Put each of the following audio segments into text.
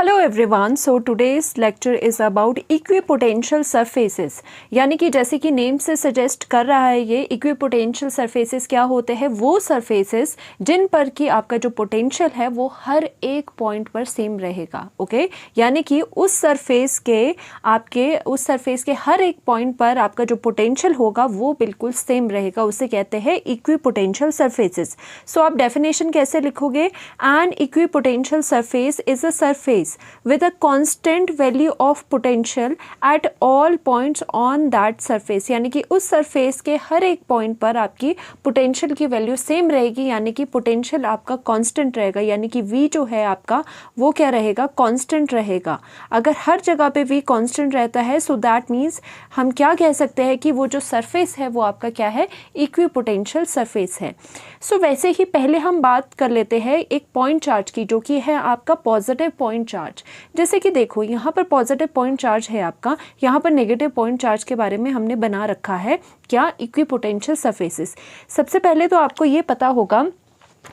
Hello everyone, so today's lecture is about equipotential surfaces. यानी कि जैसे कि नेम से सजेस्ट कर रहा है, ये इक्विपोटेंशियल सरफेसेस क्या होते हैं? वो सरफेसेस जिन पर कि आपका जो पोटेंशियल है वो हर एक पॉइंट पर सेम रहेगा। ओके, यानी कि उस सरफेस के हर एक पॉइंट पर आपका जो पोटेंशियल होगा वो बिल्कुल सेम रहेगा, उसे कहते हैं इक्विपोटेंशियल सरफेसेस। सो आप डेफिनेशन कैसे लिखोगे? An equipotential surface is a surface with a constant value of potential at all points on that surface। यानी कि उस सरफेस के हर एक पॉइंट पर आपकी पोटेंशियल की वैल्यू सेम रहेगी, यानी कि पोटेंशियल आपका कांस्टेंट रहेगा, यानी कि V जो है आपका वो क्या रहेगा? कांस्टेंट रहेगा। अगर हर जगह पे V कांस्टेंट रहता है सो दैट मीन्स हम क्या कह सकते हैं कि वो जो सरफेस है वो आपका क्या है? इक्विपोटेंशियल सरफेस है। सो वैसे ही पहले हम बात कर लेते हैं एक पॉइंट चार्ज की, जो कि है आपका पॉजिटिव पॉइंट चार्ज। जैसे कि देखो यहाँ पर पॉजिटिव पॉइंट चार्ज है आपका, यहाँ पर नेगेटिव पॉइंट चार्ज के बारे में हमने बना रखा है क्या? Equipotential surfaces. सबसे पहले तो आपको ये पता होगा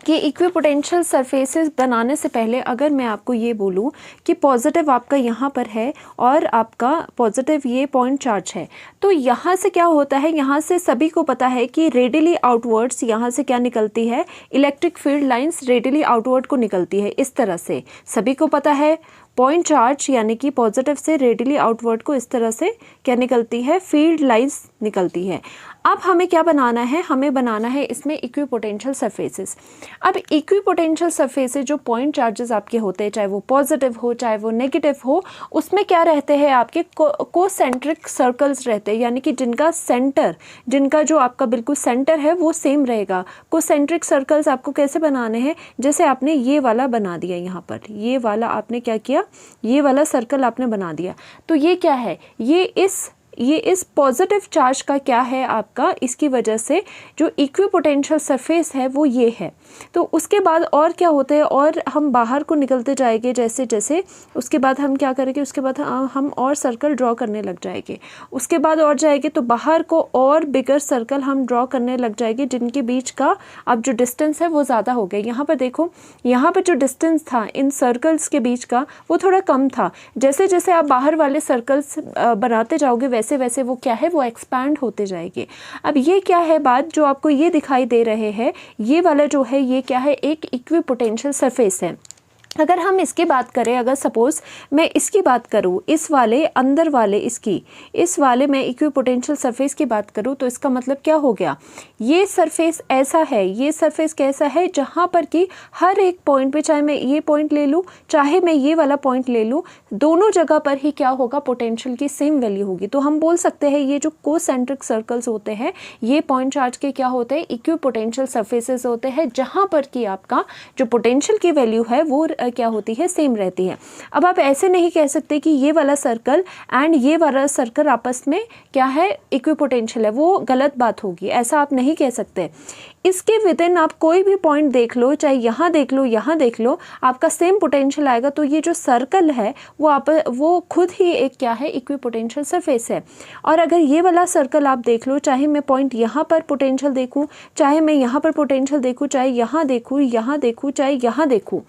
कि इक्विपोटेंशियल सरफेसेस बनाने से पहले अगर मैं आपको ये बोलूँ कि पॉजिटिव आपका यहाँ पर है और आपका पॉजिटिव ये पॉइंट चार्ज है, तो यहाँ से क्या होता है? यहाँ से सभी को पता है कि रेडियली आउटवर्ड्स यहाँ से क्या निकलती है? Electric field lines radially outward को निकलती है, इस तरह से सभी को पता है। पॉइंट चार्ज यानी कि पॉजिटिव से रेडियली आउटवर्ड को इस तरह से क्या निकलती है? फील्ड लाइंस निकलती है। अब हमें क्या बनाना है? हमें बनाना है इसमें इक्विपोटेंशियल सरफेसेस। अब इक्विपोटेंशियल सरफेसेस जो पॉइंट चार्जेस आपके होते हैं, चाहे वो पॉजिटिव हो चाहे वो नेगेटिव हो, उसमें क्या रहते हैं? आपके कोसेंट्रिक सर्कल्स रहते हैं, यानी कि जिनका जो आपका बिल्कुल सेंटर है वो सेम रहेगा। कोसेंट्रिक सर्कल्स आपको कैसे बनाने हैं? जैसे आपने ये वाला बना दिया, यहाँ पर ये वाला आपने क्या किया? ये वाला सर्कल आपने बना दिया। तो ये क्या है? ये इस पॉजिटिव चार्ज का क्या है आपका? इसकी वजह से जो इक्विपोटेंशियल सरफेस है वो ये है। तो उसके बाद और क्या होते हैं? और हम बाहर को निकलते जाएंगे जैसे जैसे, उसके बाद हम क्या करेंगे? उसके बाद हम और सर्कल ड्रॉ करने लग जाएंगे। उसके बाद और जाएंगे तो बाहर को और बिगर सर्कल हम ड्रॉ करने लग जाएंगे, जिनके बीच का अब जो डिस्टेंस है वो ज़्यादा हो गया। यहाँ पर देखो, यहाँ पर जो डिस्टेंस था इन सर्कल्स के बीच का वो थोड़ा कम था। जैसे जैसे आप बाहर वाले सर्कल्स बनाते जाओगे वैसे वैसे वो क्या है? वो एक्सपैंड होते जाएंगे। अब ये क्या है बात जो आपको ये दिखाई दे रहे हैं? ये वाला जो है ये क्या है? एक इक्विपोटेंशियल सरफेस है। अगर हम इसकी बात करें, अगर सपोज मैं इसकी बात करूँ, इस वाले अंदर वाले इस वाले मैं इक्विपोटेंशियल सरफेस की बात करूँ, तो इसका मतलब क्या हो गया? ये सरफेस ऐसा है, ये सरफेस कैसा है? जहाँ पर कि हर एक पॉइंट पे, चाहे मैं ये पॉइंट ले लूँ चाहे मैं ये वाला पॉइंट ले लूँ, दोनों जगह पर ही क्या होगा? पोटेंशियल की सेम वैल्यू होगी। तो हम बोल सकते हैं ये जो कोसेंट्रिक सर्कल्स होते हैं ये पॉइंट चार्ज के क्या होते हैं? इक्विपोटेंशियल सरफेसेस होते हैं, जहाँ पर कि आपका जो पोटेंशियल की वैल्यू है वो क्या होती है? सेम रहती है। अब आप ऐसे नहीं कह सकते कि ये वाला सर्कल एंड ये वाला सर्कल आपस में क्या है? इक्विपोटेंशियल है, वो गलत बात होगी, ऐसा आप नहीं कह सकते। इसके विद इन आप कोई भी पॉइंट देख लो, चाहे यहाँ देख लो यहाँ देख लो, आपका सेम पोटेंशियल आएगा। तो ये जो सर्कल है वो खुद ही एक क्या है? इक्विपोटेंशियल सरफेस है। और अगर ये वाला सर्कल आप देख लो, चाहे मैं पॉइंट यहाँ पर पोटेंशियल देखूँ, चाहे मैं यहाँ पर पोटेंशियल देखूँ, चाहे यहाँ देखूँ, चाहे यहाँ देखूँ,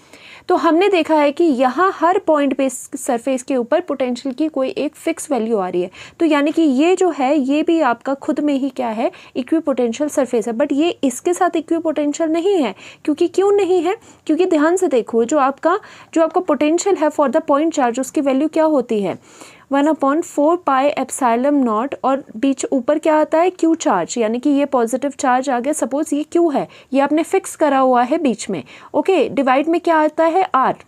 तो हमने देखा है कि यहाँ हर पॉइंट पे सरफेस के ऊपर पोटेंशियल की कोई एक फिक्स वैल्यू आ रही है। तो यानी कि ये जो है ये भी आपका खुद में ही क्या है? इक्विपोटेंशियल सरफेस है। बट ये इसके साथ इक्विपोटेंशियल नहीं है। क्यों नहीं है? क्योंकि ध्यान से देखो, जो आपका पोटेंशियल है फॉर द पॉइंट चार्ज, उसकी वैल्यू क्या होती है? 1/4 पाई एप्सिलॉन नॉट, और बीच ऊपर क्या आता है? क्यू चार्ज, यानी कि ये पॉजिटिव चार्ज आ गया। सपोज ये क्यू है, ये आपने फिक्स करा हुआ है बीच में। ओके, डिवाइड में क्या आता है? आर,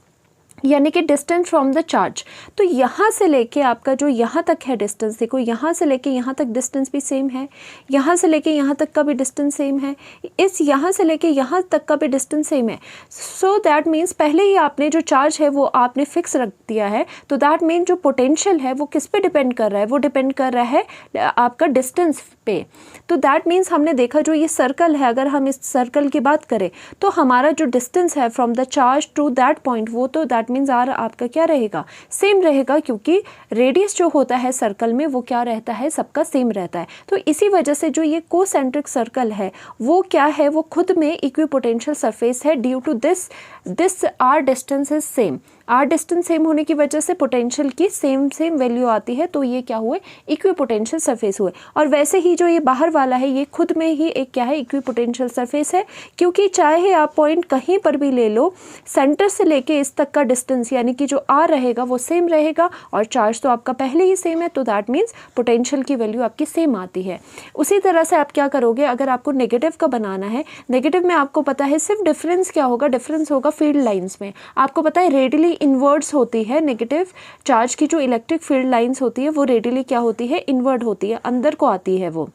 यानी कि डिस्टेंस फ्रॉम द चार्ज। तो यहाँ से लेके आपका जो यहाँ तक है डिस्टेंस, देखो यहाँ से लेके यहाँ तक डिस्टेंस भी सेम है, यहाँ से लेके यहाँ तक का भी डिस्टेंस सेम है, इस यहाँ से लेके यहाँ तक का भी डिस्टेंस सेम है। सो दैट मीन्स पहले ही आपने जो चार्ज है वो आपने फिक्स रख दिया है। तो दैट मीन्स जो पोटेंशियल है वो किस पे डिपेंड कर रहा है? वो डिपेंड कर रहा है आपका डिस्टेंस पे। तो दैट मीन्स हमने देखा जो ये सर्कल है, अगर हम इस सर्कल की बात करें तो हमारा जो डिस्टेंस है from the charge to that point, वो तो दैट मीन्स आर आपका क्या रहेगा? सेम रहेगा, क्योंकि रेडियस जो होता है सर्कल में वो क्या रहता है? सबका सेम रहता है। तो इसी वजह से जो ये कोसेंट्रिक सर्कल है वो क्या है? वो खुद में इक्विपोटेंशियल सरफेस है। Due to this this r distance is same, r distance same होने की वजह से पोटेंशियल की सेम वैल्यू आती है, तो ये क्या हुए, इक्विपोटेंशियल सरफेस हुए। और वैसे ही जो ये बाहर वाला है ये खुद में ही एक क्या है, इक्विपोटेंशियल सरफेस है, क्योंकि चाहे आप पॉइंट कहीं पर भी ले लो, सेंटर से लेके इस तक का डिस्टेंस यानी कि जो आर रहेगा वो सेम रहेगा, और चार्ज तो आपका पहले ही सेम है, तो दैट मीन्स पोटेंशियल की वैल्यू आपकी सेम आती है। उसी तरह से आप क्या करोगे, अगर आपको नेगेटिव का बनाना है, नेगेटिव में आपको पता है सिर्फ डिफरेंस क्या होगा, डिफरेंस होगा फील्ड लाइंस में। आपको पता है रेडियली इन्वर्ट्स होती है, नेगेटिव चार्ज की जो इलेक्ट्रिक फील्ड लाइंस होती है वो रेडियली क्या होती है, इन्वर्ट होती है, अंदर को आती है, वो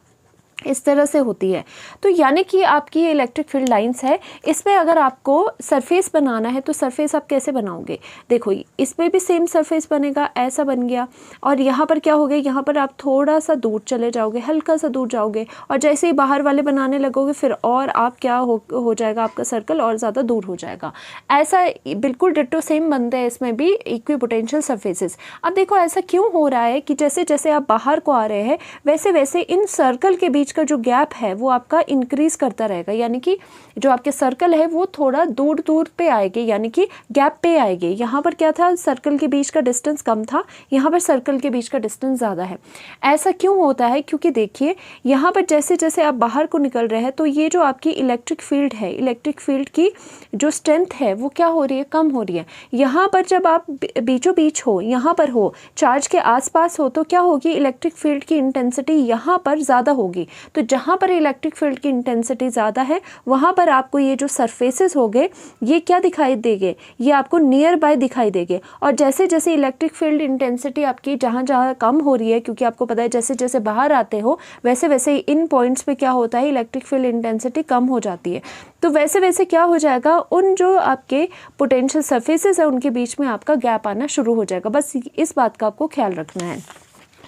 इस तरह से होती है। तो यानी कि आपकी ये इलेक्ट्रिक फील्ड लाइंस है, इसमें अगर आपको सरफेस बनाना है तो सरफेस आप कैसे बनाओगे, देखो इसमें भी सेम सरफेस बनेगा, ऐसा बन गया, और यहाँ पर क्या हो गया, यहाँ पर आप थोड़ा सा दूर चले जाओगे, हल्का सा दूर जाओगे, और जैसे ही बाहर वाले बनाने लगोगे फिर और आप क्या हो जाएगा, आपका सर्कल और ज़्यादा दूर हो जाएगा। ऐसा बिल्कुल डिट्टो सेम बनते हैं इसमें भी इक्विपोटेंशियल सरफेसेस। अब देखो ऐसा क्यों हो रहा है कि जैसे जैसे आप बाहर को आ रहे हैं वैसे वैसे इन सर्कल के बीच का जो गैप है वो आपका इंक्रीज करता रहेगा, यानी कि जो आपके सर्कल है वो थोड़ा दूर दूर पे आएगी, यानी कि गैप पे आएगी। यहाँ पर क्या था, सर्कल के बीच का डिस्टेंस कम था, यहाँ पर सर्कल के बीच का डिस्टेंस ज़्यादा है। ऐसा क्यों होता है, क्योंकि देखिए यहाँ पर जैसे जैसे आप बाहर को निकल रहे हैं तो ये जो आपकी इलेक्ट्रिक फील्ड है, इलेक्ट्रिक फील्ड की जो स्ट्रेंथ है वो क्या हो रही है, कम हो रही है। यहाँ पर जब आप बीचों बीच हो, यहाँ पर हो, चार्ज के आसपास हो, तो क्या होगी, इलेक्ट्रिक फील्ड की इंटेंसिटी यहाँ पर ज़्यादा होगी। तो जहाँ पर इलेक्ट्रिक फील्ड की इंटेंसिटी ज़्यादा है वहाँ पर आपको ये जो सरफेसेस हो गए ये क्या दिखाई देंगे, ये आपको नियर बाय दिखाई देंगे। और जैसे जैसे इलेक्ट्रिक फील्ड इंटेंसिटी आपकी जहाँ जहाँ कम हो रही है, क्योंकि आपको पता है जैसे जैसे बाहर आते हो वैसे वैसे इन पॉइंट्स पे क्या होता है, इलेक्ट्रिक फील्ड इंटेंसिटी कम हो जाती है। तो वैसे वैसे क्या हो जाएगा, उन जो आपके पोटेंशियल सरफेसेस है उनके बीच में आपका गैप आना शुरू हो जाएगा। बस इस बात का आपको ख्याल रखना है।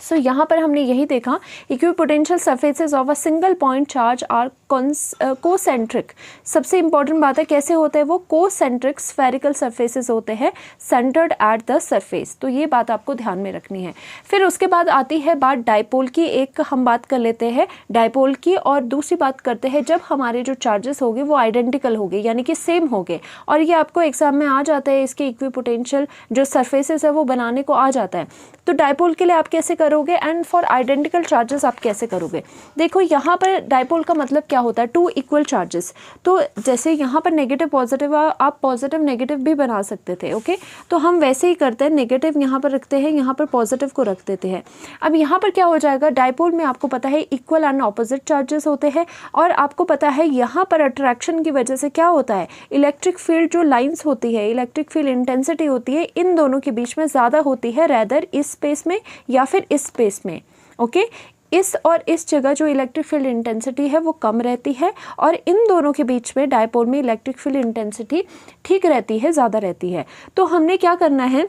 सो यहाँ पर हमने यही देखा, equipotential surfaces of a single point charge are concentric. सबसे इंपॉर्टेंट बात है कैसे होते हैं वो, कोसेंट्रिक स्फेरिकल सरफेसेस होते हैं सेंटर्ड एट द सरफेस। तो ये बात आपको ध्यान में रखनी है। फिर उसके बाद आती है बात डायपोल की, एक हम बात कर लेते हैं डायपोल की, और दूसरी बात करते हैं जब हमारे जो चार्जेस होंगे वो आइडेंटिकल होंगे, यानी कि सेम होंगे, और ये आपको एग्जाम में आ जाता है, इसके इक्विपोटेंशियल जो सरफेसेस है वो बनाने को आ जाता है। तो डायपोल के लिए आप कैसे करोगे, एंड फॉर आइडेंटिकल चार्जेस आप कैसे करोगे। देखो यहाँ पर डायपोल का मतलब क्या होता है, टू इक्वल चार्जेस। तो जैसे यहाँ पर नेगेटिव पॉजिटिव, आप पॉजिटिव नेगेटिव भी बना सकते थे, ओके। तो हम वैसे ही करते हैं, नेगेटिव यहाँ पर रखते हैं, यहाँ पर पॉजिटिव को रख देते हैं। अब यहाँ पर क्या हो जाएगा, डायपोल में आपको पता है इक्वल एंड ऑपोजिट चार्जेस होते हैं, और आपको पता है यहाँ पर अट्रैक्शन की वजह से क्या होता है, इलेक्ट्रिक फील्ड जो लाइन्स होती है, इलेक्ट्रिक फील्ड इंटेंसिटी होती है, इन दोनों के बीच में ज़्यादा होती है, रैदर इस स्पेस में या फिर इस स्पेस में, ओके। इस और इस जगह जो इलेक्ट्रिक फील्ड इंटेंसिटी है वो कम रहती है, और इन दोनों के बीच में डायपोल में इलेक्ट्रिक फील्ड इंटेंसिटी ठीक रहती है, ज़्यादा रहती है। तो हमने क्या करना है,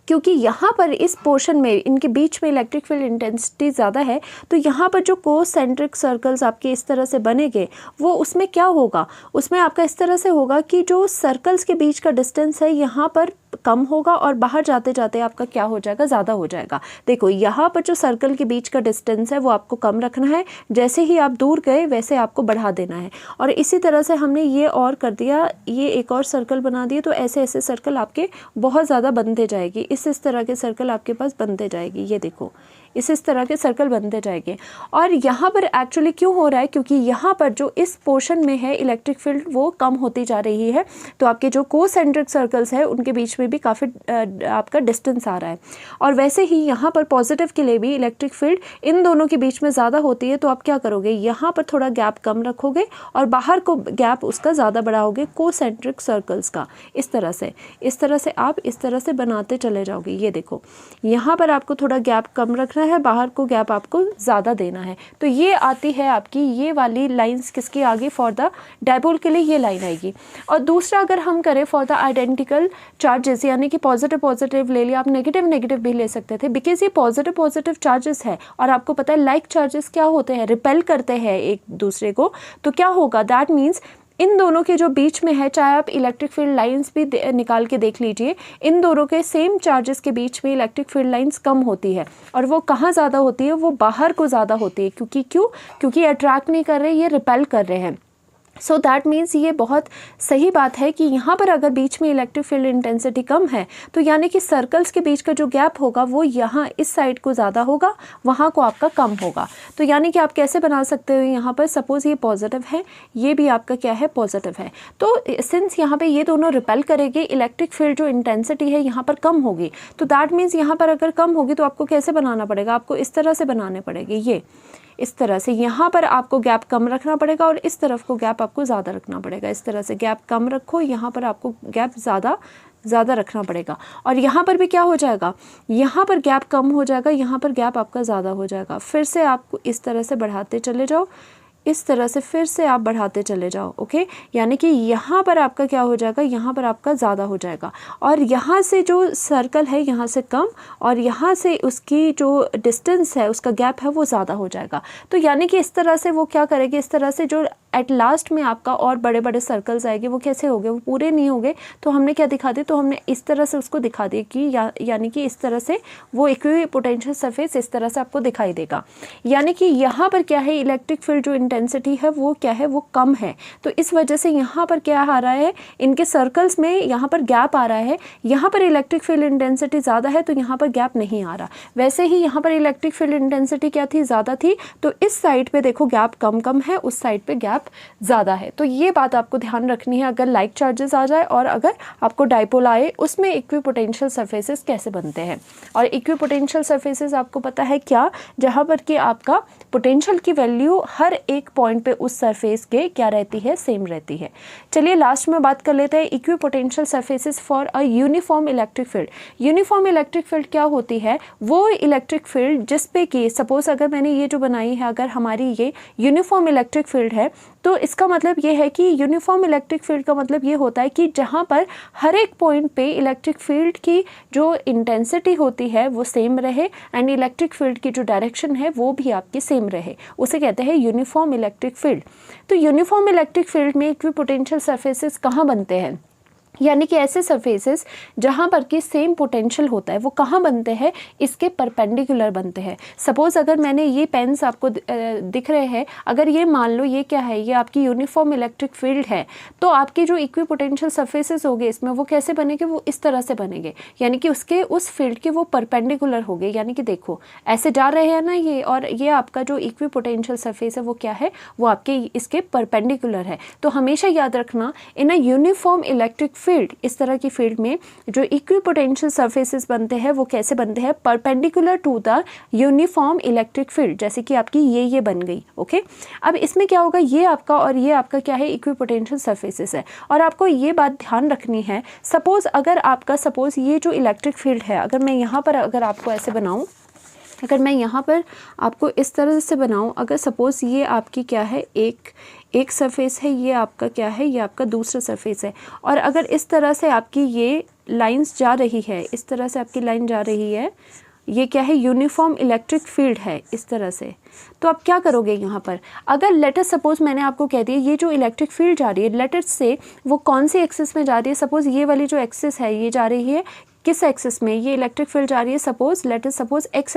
क्योंकि यहाँ पर इस पोर्शन में इनके बीच में इलेक्ट्रिक फील्ड इंटेंसिटी ज़्यादा है, तो यहाँ पर जो कोसेंट्रिक सर्कल्स आपके इस तरह से बनेंगे वो उसमें क्या होगा, उसमें आपका इस तरह से होगा कि जो सर्कल्स के बीच का डिस्टेंस है यहाँ पर कम होगा, और बाहर जाते जाते आपका क्या हो जाएगा, ज़्यादा हो जाएगा। देखो यहाँ पर जो सर्कल के बीच का डिस्टेंस है वो आपको कम रखना है, जैसे ही आप दूर गए वैसे आपको बढ़ा देना है। और इसी तरह से हमने ये और कर दिया, ये एक और सर्कल बना दिए, तो ऐसे ऐसे सर्कल आपके बहुत ज़्यादा बनते जाएगी, इस तरह के सर्कल आपके पास बनते जाएगी। ये देखो इस तरह के सर्कल बनते जाएंगे। और यहाँ पर एक्चुअली क्यों हो रहा है, क्योंकि यहाँ पर जो इस पोर्शन में है इलेक्ट्रिक फील्ड वो कम होती जा रही है, तो आपके जो कोसेंट्रिक सर्कल्स है उनके बीच में भी काफ़ी आपका डिस्टेंस आ रहा है। और वैसे ही यहाँ पर पॉजिटिव के लिए भी इलेक्ट्रिक फील्ड इन दोनों के बीच में ज़्यादा होती है, तो आप क्या करोगे, यहाँ पर थोड़ा गैप कम रखोगे और बाहर को गैप उसका ज़्यादा बढ़ाओगे कोसेंट्रिक सर्कल्स का। इस तरह से आप इस तरह से बनाते चले जाओगे। ये देखो यहाँ पर आपको थोड़ा गैप कम रखना है, बाहर को गैप आपको ज़्यादा देना है। तो ये आती है आपकी ये वाली लाइंस किसकी आगे, फॉर द डायपोल के लिए ये लाइन आएगी। और दूसरा अगर हम करें फॉर द आइडेंटिकल चार्जेस, यानी कि पॉजिटिव पॉजिटिव ले लिया, आप नेगेटिव नेगेटिव भी ले सकते थे, बिकॉज ये पॉजिटिव पॉजिटिव चार्जेस है, और आपको पता है लाइक चार्जेस क्या होते हैं, रिपेल करते हैं एक दूसरे को। तो क्या होगा, दैट मीन्स इन दोनों के जो बीच में है, चाहे आप इलेक्ट्रिक फील्ड लाइंस भी निकाल के देख लीजिए, इन दोनों के सेम चार्जेस के बीच में इलेक्ट्रिक फील्ड लाइंस कम होती है, और वो कहाँ ज़्यादा होती है, वो बाहर को ज़्यादा होती है। क्योंकि अट्रैक्ट नहीं कर रहे, ये रिपेल कर रहे हैं। सो दैट मीन्स ये बहुत सही बात है कि यहाँ पर अगर बीच में इलेक्ट्रिक फील्ड इंटेंसिटी कम है तो यानी कि सर्कल्स के बीच का जो गैप होगा वो यहाँ इस साइड को ज़्यादा होगा, वहाँ को आपका कम होगा। तो यानी कि आप कैसे बना सकते हो, यहाँ पर सपोज़ ये पॉजिटिव है, ये भी आपका क्या है पॉजिटिव है, तो सिंस यहाँ पे ये दोनों रिपेल करेंगे, इलेक्ट्रिक फील्ड जो इंटेंसिटी है यहाँ पर कम होगी। तो दैट मीन्स यहाँ पर अगर कम होगी तो आपको कैसे बनाना पड़ेगा, आपको इस तरह से बनाने पड़ेगी, ये इस तरह से यहाँ पर आपको गैप कम रखना पड़ेगा और इस तरफ को गैप आपको ज़्यादा रखना पड़ेगा। इस तरह से गैप कम रखो, यहाँ पर आपको गैप ज़्यादा रखना पड़ेगा। और यहाँ पर भी क्या हो जाएगा, यहाँ पर गैप कम हो जाएगा, यहाँ पर गैप आपका ज़्यादा हो जाएगा। फिर से आपको इस तरह से बढ़ाते चले जाओ, इस तरह से फिर से आप बढ़ाते चले जाओ। ओके, यानी कि यहाँ पर आपका क्या हो जाएगा, यहाँ पर आपका ज़्यादा हो जाएगा और यहाँ से जो सर्कल है यहाँ से कम और यहाँ से उसकी जो डिस्टेंस है, उसका गैप है वो ज़्यादा हो जाएगा। तो यानी कि इस तरह से वो क्या करेगी, इस तरह से जो एट लास्ट में आपका और बड़े बड़े सर्कल्स आएंगे वो कैसे हो गए, वो पूरे नहीं होंगे। तो हमने क्या दिखा दिया, तो हमने इस तरह से उसको दिखा दिया कि यानी कि इस तरह से वो इक्विपोटेंशियल सरफेस इस तरह से आपको दिखाई देगा। यानी कि यहाँ पर क्या है, इलेक्ट्रिक फील्ड जो इंटेंसिटी है वो क्या है, वो कम है। तो इस वजह से यहाँ पर क्या आ रहा है, इनके सर्कल्स में यहाँ पर गैप आ रहा है। यहाँ पर इलेक्ट्रिक फील्ड इंटेंसिटी ज़्यादा है तो यहाँ पर गैप नहीं आ रहा। वैसे ही यहाँ पर इलेक्ट्रिक फील्ड इंटेंसिटी क्या थी, ज़्यादा थी, तो इस साइड पे देखो गैप कम है, उस साइड पे गैप ज़्यादा है। तो ये बात आपको ध्यान रखनी है अगर लाइक चार्जेस आ जाए और अगर आपको डाइपोल आए, उसमें इक्विपोटेंशियल सरफेसेस कैसे बनते हैं। और इक्विपोटेंशियल सरफेसेस आपको पता है क्या, जहाँ पर कि आपका पोटेंशियल की वैल्यू हर एक पॉइंट पे उस सरफेस के क्या रहती है, सेम रहती है। चलिए लास्ट में बात कर लेते हैं equipotential surfaces for a uniform electric field. Uniform electric field क्या होती है, वो इलेक्ट्रिक फील्ड जिस पे कि सपोज अगर मैंने ये जो बनाई है, अगर हमारी ये यूनिफॉर्म इलेक्ट्रिक फील्ड है, तो इसका मतलब ये है कि यूनिफॉर्म इलेक्ट्रिक फील्ड का मतलब ये होता है कि जहाँ पर हर एक पॉइंट पे इलेक्ट्रिक फील्ड की जो इंटेंसिटी होती है वो सेम रहे एंड इलेक्ट्रिक फील्ड की जो डायरेक्शन है वो भी आपकी सेम रहे, उसे कहते हैं यूनिफॉर्म इलेक्ट्रिक फील्ड। तो यूनिफॉर्म इलेक्ट्रिक फील्ड में इक्विपोटेंशियल सरफेसेस कहाँ बनते हैं, यानी कि ऐसे सरफेसेस जहाँ पर कि सेम पोटेंशियल होता है, वो कहाँ बनते हैं, इसके परपेंडिकुलर बनते हैं। सपोज़ अगर मैंने ये पेन्स आपको दिख रहे हैं, अगर ये मान लो ये क्या है, ये आपकी यूनिफॉर्म इलेक्ट्रिक फील्ड है, तो आपकी जो इक्विपोटेंशियल सरफेसेस होंगे इसमें वो कैसे बनेंगे, वो इस तरह से बनेंगे, यानी कि उसके उस फील्ड के वो परपेंडिकुलर हो गए। यानी कि देखो ऐसे जा रहे हैं ना ये, और ये आपका जो इक्विपोटेंशियल सरफेस है वो क्या है, वो आपके इसके परपेंडिकुलर है। तो हमेशा याद रखना, इन अ यूनिफॉर्म इलेक्ट्रिक फील्ड, इस तरह की फील्ड में जो इक्विपोटेंशियल सरफेसेस बनते हैं वो कैसे बनते हैं, perpendicular to the uniform electric field, जैसे कि आपकी ये बन गई। ओके, अब इसमें क्या होगा, ये आपका और ये आपका क्या है, इक्विपोटेंशियल सरफेसेस है। और आपको ये बात ध्यान रखनी है, सपोज अगर आपका सपोज ये जो इलेक्ट्रिक फील्ड है, अगर मैं यहाँ पर अगर आपको ऐसे बनाऊँ, अगर मैं यहाँ पर आपको इस तरह से बनाऊँ, अगर सपोज़ ये आपकी क्या है, एक सरफेस है, ये आपका क्या है, ये आपका दूसरा सरफेस है, और अगर इस तरह से आपकी ये लाइंस जा रही है, इस तरह से आपकी लाइन जा रही है, ये क्या है, यूनिफॉर्म इलेक्ट्रिक फील्ड है इस तरह से, तो आप क्या करोगे यहाँ पर, अगर लेटर सपोज मैंने आपको कह दिया ये जो इलेक्ट्रिक फील्ड जा रही है, लेटर से वो कौन सी एक्सिस में जा रही है, सपोज़ ये वाली जो एक्सिस है ये जा रही है किस एक्सिस में, ये इलेक्ट्रिक फील्ड जा रही है, suppose letter suppose x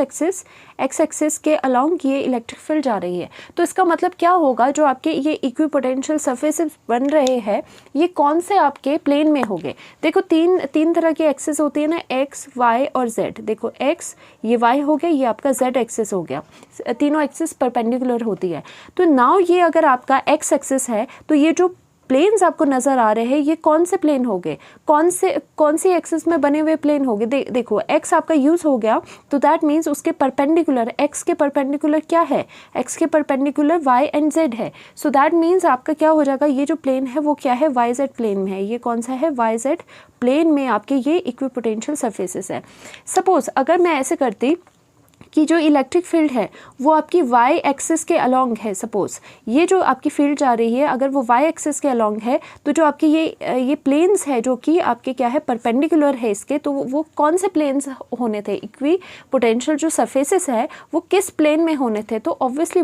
axis के अलोंग ये इलेक्ट्रिक फील्ड जा रही है। तो इसका मतलब क्या होगा, जो आपके ये इक्विपोटेंशियल सरफेसेस बन रहे हैं ये कौन से आपके प्लेन में होंगे। देखो तीन तरह की एक्सिस होती है ना, एक्स, वाई और जेड। देखो एक्स, ये वाई हो गया, ये आपका जेड एक्सिस हो गया, तीनों एक्सिस परपेंडिकुलर होती है। तो नाउ ये अगर आपका एक्स एक्सिस है तो ये जो प्लेन्स आपको नज़र आ रहे हैं ये कौन से प्लेन हो गए, कौन सी एक्सिस में बने हुए प्लेन हो गए। देखो एक्स आपका यूज़ हो गया, तो दैट मीन्स उसके परपेंडिकुलर, एक्स के परपेंडिकुलर क्या है, एक्स के परपेंडिकुलर वाई एंड जेड है। सो दैट मीन्स आपका क्या हो जाएगा, ये जो प्लेन है वो क्या है, वाई जेड प्लेन में है। ये कौन सा है, वाई जेड प्लेन में आपके ये इक्विपोटेंशियल सरफेसेस है। सपोज अगर मैं ऐसे करती कि जो इलेक्ट्रिक फील्ड है वो आपकी वाई एक्सिस के अलोंग है, सपोज ये जो आपकी फील्ड जा रही है अगर वो वाई एक्सिस के अलोंग है, तो जो आपकी ये प्लेन्स है जो कि आपके क्या है, परपेंडिकुलर है इसके, तो वो कौन से प्लेन्स होने थे, इक्वी पोटेंशियल जो सरफेसेस है वो किस प्लेन में होने थे, तो ऑब्वियसली